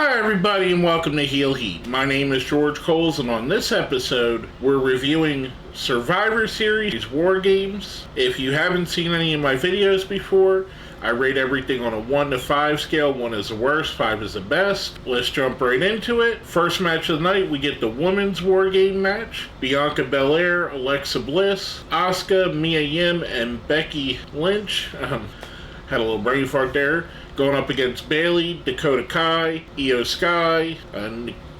Hi everybody and welcome to Heel Heat. My name is George Coles and on this episode we're reviewing Survivor Series War Games. If you haven't seen any of my videos before, I rate everything on a 1 to 5 scale. 1 is the worst, 5 is the best. Let's jump right into it. First match of the night, we get the Women's War Game match. Bianca Belair, Alexa Bliss, Asuka, Mia Yim, and Becky Lynch. Had a little brain fart there. Going up against Bayley, Dakota Kai, Io Sky,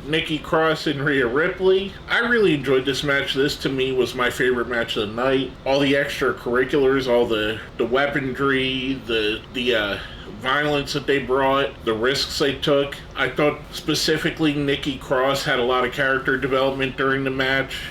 Nikki Cross, and Rhea Ripley. I really enjoyed this match. This, to me, was my favorite match of the night. All the extracurriculars, all the weaponry, the violence that they brought, the risks they took. I thought specifically Nikki Cross had a lot of character development during the match.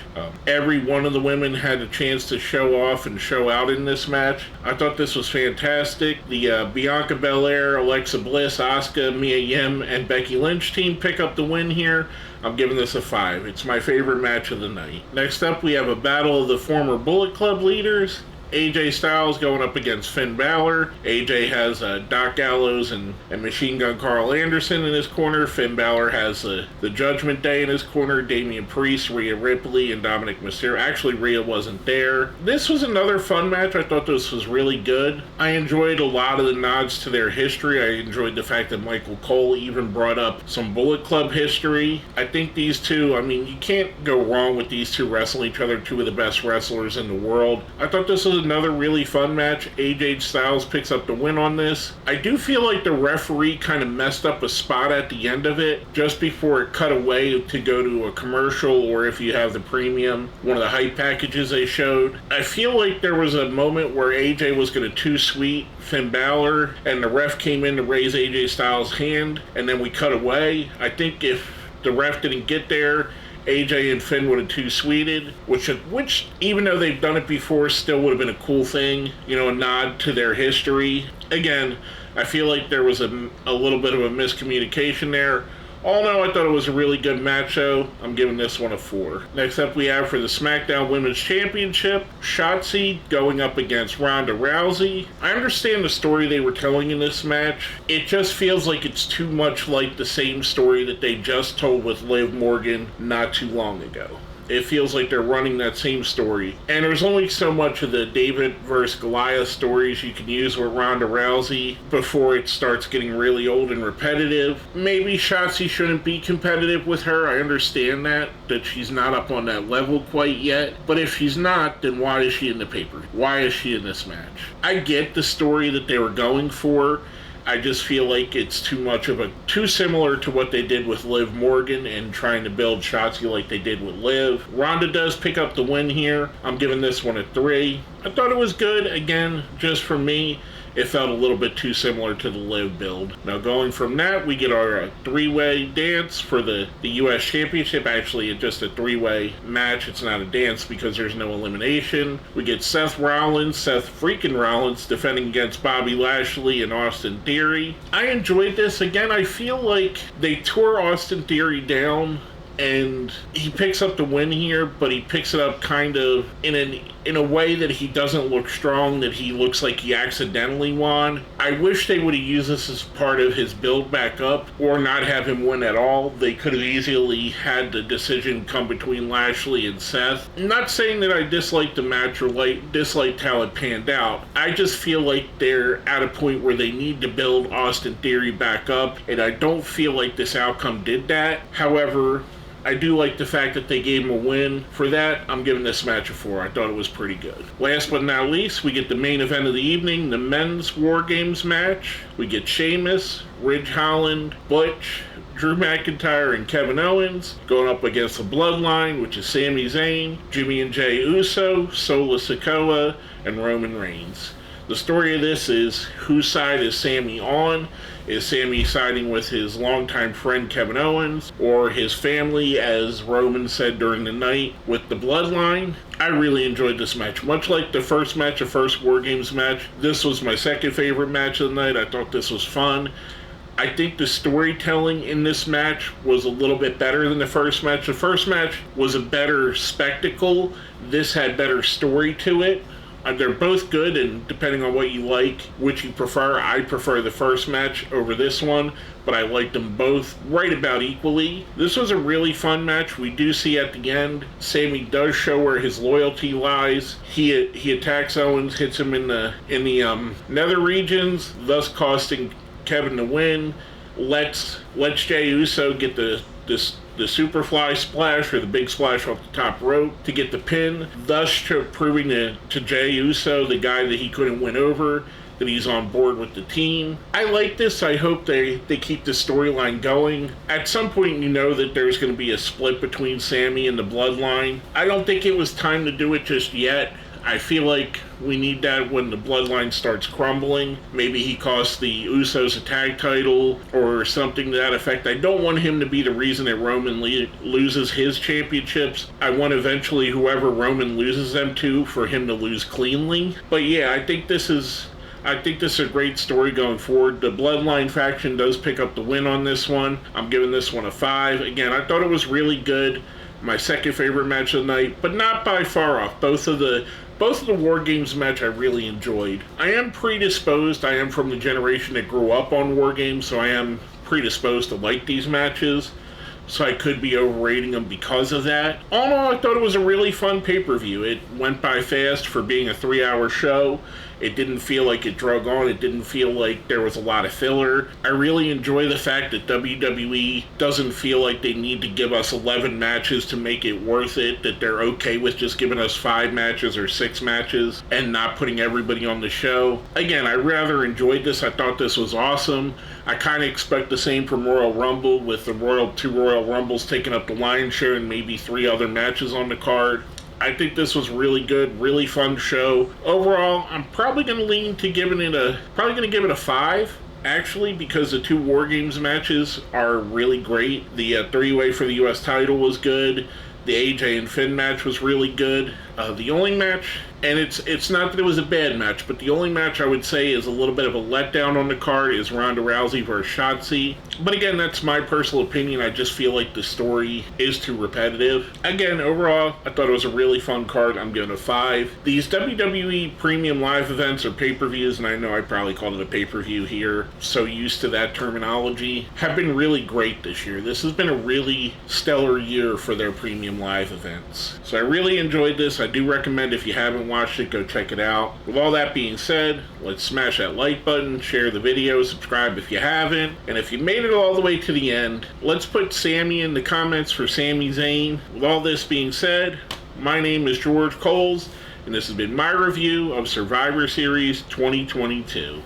Every one of the women had a chance to show off and show out in this match. I thought this was fantastic. The Bianca Belair, Alexa Bliss, Asuka, Mia Yim, and Becky Lynch team pick up the win here. I'm giving this a 5. It's my favorite match of the night. Next up, we have a battle of the former Bullet Club leaders. AJ Styles going up against Finn Balor. AJ has Doc Gallows and Machine Gun Carl Anderson in his corner. Finn Balor has the Judgment Day in his corner. Damian Priest, Rhea Ripley, and Dominic Mysterio. Actually, Rhea wasn't there. This was another fun match. I thought this was really good. I enjoyed a lot of the nods to their history. I enjoyed the fact that Michael Cole even brought up some Bullet Club history. I think these two, you can't go wrong with these two wrestling each other, two of the best wrestlers in the world. I thought this was another really fun match. AJ Styles picks up the win on this. I do feel like the referee kind of messed up a spot at the end of it, just before it cut away to go to a commercial, or if you have the premium, one of the hype packages they showed. I feel like there was a moment where AJ was going to too sweet Finn Balor, and the ref came in to raise AJ Styles' hand, and then we cut away. I think if the ref didn't get there, AJ and Finn would have too-sweeted, which, even though they've done it before, still would have been a cool thing, a nod to their history. Again, I feel like there was a little bit of a miscommunication there. All in all, I thought it was a really good match, though. I'm giving this one a 4. Next up, we have for the SmackDown Women's Championship, Shotzi going up against Ronda Rousey. I understand the story they were telling in this match. It just feels like it's too much like the same story that they just told with Liv Morgan not too long ago. It feels like they're running that same story. And there's only so much of the David versus Goliath stories you can use with Ronda Rousey before it starts getting really old and repetitive. Maybe Shotzi shouldn't be competitive with her. I understand that she's not up on that level quite yet. But if she's not, then why is she in the paper? Why is she in this match? I get the story that they were going for. I just feel like it's too similar to what they did with Liv Morgan and trying to build Shotzi like they did with Liv. Ronda does pick up the win here. I'm giving this one a 3. I thought it was good. Again, just for me, it felt a little bit too similar to the Liv build. Now going from that, we get our 3-way dance for the U.S. Championship. Actually, it's just a 3-way match. It's not a dance because there's no elimination. We get Seth freaking Rollins, defending against Bobby Lashley and Austin Theory. I enjoyed this. Again, I feel like they tore Austin Theory down, and he picks up the win here, but he picks it up kind of in a way that he doesn't look strong, that he looks like he accidentally won. I wish they would have used this as part of his build back up, or not have him win at all. They could have easily had the decision come between Lashley and Seth. I'm not saying that I disliked the match or disliked how it panned out. I just feel like they're at a point where they need to build Austin Theory back up, and I don't feel like this outcome did that. However, I do like the fact that they gave him a win. For that, I'm giving this match a 4. I thought it was pretty good. Last but not least, we get the main event of the evening, the Men's War Games match. We get Sheamus, Ridge Holland, Butch, Drew McIntyre, and Kevin Owens going up against the Bloodline, which is Sami Zayn, Jimmy and Jey Uso, Solo Sikoa, and Roman Reigns. The story of this is, whose side is Sami on? Is Sami siding with his longtime friend Kevin Owens, or his family, as Roman said during the night, with the Bloodline? I really enjoyed this match. Much like the first match, the first War Games match, this was my second favorite match of the night. I thought this was fun. I think the storytelling in this match was a little bit better than the first match. The first match was a better spectacle. This had better story to it. They're both good, and depending on what you like, which you prefer, I prefer the first match over this one, but I liked them both right about equally. This was a really fun match. We do see at the end, Sammy does show where his loyalty lies. He attacks Owens, hits him in the nether regions, thus costing Kevin to win. Lets Jey Uso get the Superfly splash, or the big splash off the top rope, to get the pin, thus proving to Jey Uso, the guy that he couldn't win over, that he's on board with the team. I like this. I hope they keep the storyline going. At some point, you know that there's going to be a split between Sammy and the Bloodline. I don't think it was time to do it just yet. I feel like we need that when the Bloodline starts crumbling. Maybe he costs the Usos a tag title or something to that effect. I don't want him to be the reason that Roman loses his championships. I want eventually whoever Roman loses them to, for him to lose cleanly. But yeah, I think this is a great story going forward. The Bloodline faction does pick up the win on this one. I'm giving this one a 5. Again, I thought it was really good. My second favorite match of the night, but not by far off. Both of the War Games match I really enjoyed. I am predisposed. I am from the generation that grew up on War Games, so I am predisposed to like these matches. So I could be overrating them because of that. All in all, I thought it was a really fun pay-per-view. It went by fast for being a 3-hour show. It didn't feel like it drug on. It didn't feel like there was a lot of filler. I really enjoy the fact that WWE doesn't feel like they need to give us 11 matches to make it worth it, that they're okay with just giving us 5 matches or 6 matches and not putting everybody on the show. Again, I rather enjoyed this. I thought this was awesome. I kind of expect the same from Royal Rumble, with the 2 Royal Rumbles taking up the lion's share and maybe 3 other matches on the card. I think this was really good, really fun show. Overall, I'm probably going to lean to give it a 5, actually, because the 2 War Games matches are really great. The 3-way for the U.S. title was good. The AJ and Finn match was really good. The only match, and it's not that it was a bad match, but the only match I would say is a little bit of a letdown on the card is Ronda Rousey versus Shotzi. But again, that's my personal opinion. I just feel like the story is too repetitive. Again, overall, I thought it was a really fun card. I'm giving it a 5. These WWE Premium Live events or pay-per-views, and I know I probably called it a pay-per-view here, so used to that terminology, have been really great this year. This has been a really stellar year for their Premium Live events. So I really enjoyed this. I do recommend, if you haven't watched it, go check it out. With all that being said, let's smash that like button, share the video, subscribe if you haven't, and if you made it all the way to the end, let's put Sammy in the comments for Sami Zayn. With all this being said, my name is George Coles, and this has been my review of Survivor Series 2022.